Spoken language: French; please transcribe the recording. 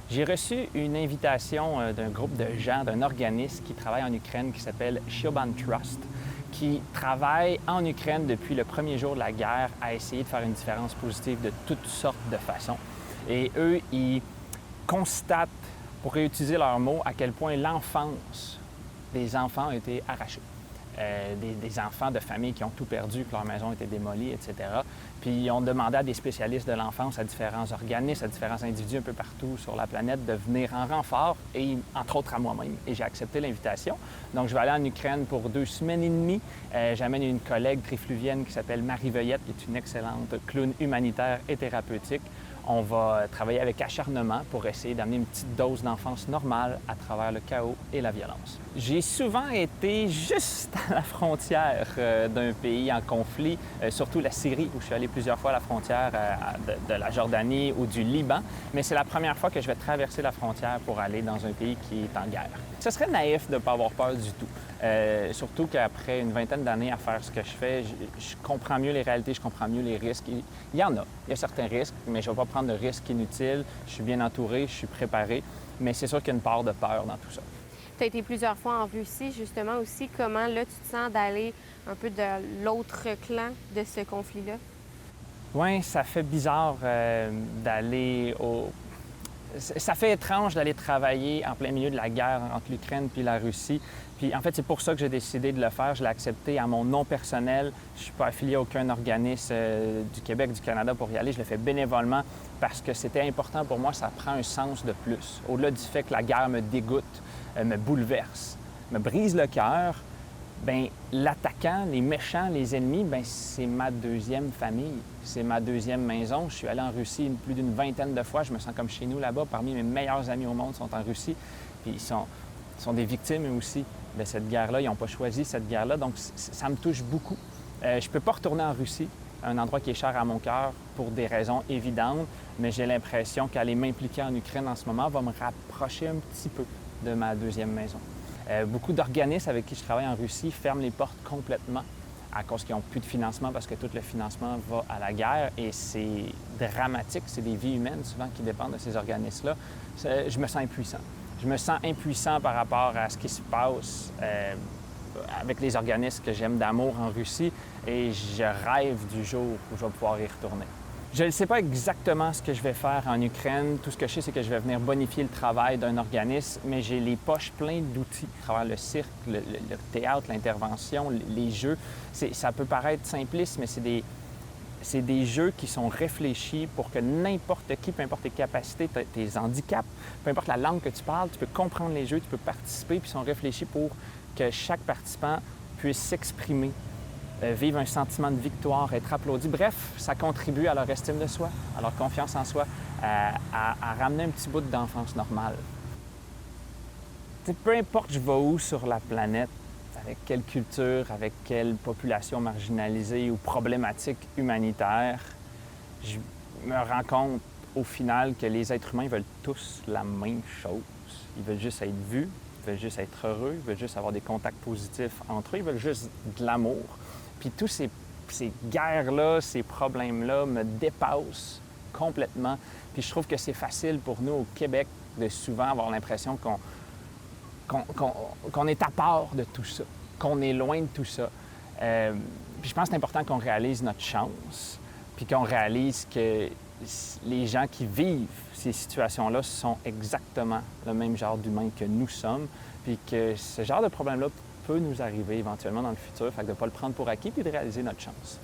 J'ai reçu une invitation d'un groupe de gens, d'un organisme qui travaille en Ukraine qui s'appelle Siobhan Trust, qui travaille en Ukraine depuis le premier jour de la guerre à essayer de faire une différence positive de toutes sortes de façons. Et eux, ils constatent, pour réutiliser leurs mots, à quel point l'enfance des enfants a été arrachée. Des enfants de familles qui ont tout perdu, que leur maison a été démolie, etc. Puis ils ont demandé à des spécialistes de l'enfance, à différents organismes, à différents individus un peu partout sur la planète de venir en renfort, et entre autres à moi-même. Et j'ai accepté l'invitation. Donc je vais aller en Ukraine pour 2 semaines et demie. J'amène une collègue trifluvienne qui s'appelle Marie Veuillette, qui est une excellente clown humanitaire et thérapeutique. On va travailler avec acharnement pour essayer d'amener une petite dose d'enfance normale à travers le chaos et la violence. J'ai souvent été juste à la frontière d'un pays en conflit, surtout la Syrie, où je suis allé plusieurs fois à la frontière de la Jordanie ou du Liban, mais c'est la première fois que je vais traverser la frontière pour aller dans un pays qui est en guerre. Ce serait naïf de ne pas avoir peur du tout. Surtout qu'après une vingtaine d'années à faire ce que je fais, je comprends mieux les réalités, je comprends mieux les risques. Il y en a. Il y a certains risques, mais je ne vais pas prendre de risques inutiles. Je suis bien entouré, je suis préparé, mais c'est sûr qu'il y a une part de peur dans tout ça. Tu as été plusieurs fois en Russie, justement, aussi. Comment, là, tu te sens d'aller un peu de l'autre clan de ce conflit-là? Oui, ça fait bizarre d'aller au... Ça fait étrange d'aller travailler en plein milieu de la guerre entre l'Ukraine puis la Russie. Puis en fait, c'est pour ça que j'ai décidé de le faire. Je l'ai accepté à mon nom personnel. Je ne suis pas affilié à aucun organisme du Québec, du Canada pour y aller. Je le fais bénévolement parce que c'était important pour moi. Ça prend un sens de plus. Au-delà du fait que la guerre me dégoûte, me bouleverse, me brise le cœur, bien, l'attaquant, les méchants, les ennemis, bien, c'est ma deuxième famille. C'est ma deuxième maison. Je suis allé en Russie plus d'une vingtaine de fois. Je me sens comme chez nous là-bas. Parmi mes meilleurs amis au monde sont en Russie. Puis ils sont des victimes eux aussi de cette guerre-là. Ils n'ont pas choisi cette guerre-là. Donc, ça me touche beaucoup. Je ne peux pas retourner en Russie, un endroit qui est cher à mon cœur pour des raisons évidentes, mais j'ai l'impression qu'aller m'impliquer en Ukraine en ce moment va me rapprocher un petit peu de ma deuxième maison. Beaucoup d'organismes avec qui je travaille en Russie ferment les portes complètement à cause qu'ils n'ont plus de financement parce que tout le financement va à la guerre et c'est dramatique. C'est des vies humaines souvent qui dépendent de ces organismes-là. Je me sens impuissant. Je me sens impuissant par rapport à ce qui se passe avec les organismes que j'aime d'amour en Russie et je rêve du jour où je vais pouvoir y retourner. Je ne sais pas exactement ce que je vais faire en Ukraine. Tout ce que je sais, c'est que je vais venir bonifier le travail d'un organisme, mais j'ai les poches pleines d'outils à travers le cirque, le théâtre, l'intervention, les jeux. Ça peut paraître simpliste, mais c'est des jeux qui sont réfléchis pour que n'importe qui, peu importe tes capacités, tes handicaps, peu importe la langue que tu parles, tu peux comprendre les jeux, tu peux participer, puis ils sont réfléchis pour que chaque participant puisse s'exprimer, vivre un sentiment de victoire, être applaudi. Bref, ça contribue à leur estime de soi, à leur confiance en soi, à ramener un petit bout d'enfance normale. Peu importe je vais où sur la planète, avec quelle culture, avec quelle population marginalisée ou problématique humanitaire, je me rends compte au final que les êtres humains veulent tous la même chose. Ils veulent juste être vus, ils veulent juste être heureux, ils veulent juste avoir des contacts positifs entre eux, ils veulent juste de l'amour. Puis tous ces guerres-là, ces problèmes-là me dépassent complètement. Puis je trouve que c'est facile pour nous au Québec de souvent avoir l'impression qu'on est à part de tout ça, qu'on est loin de tout ça. Puis je pense que c'est important qu'on réalise notre chance, puis qu'on réalise que les gens qui vivent ces situations-là sont exactement le même genre d'humains que nous sommes, puis que ce genre de problème-là peut nous arriver éventuellement dans le futur. Fait que de ne pas le prendre pour acquis, puis de réaliser notre chance.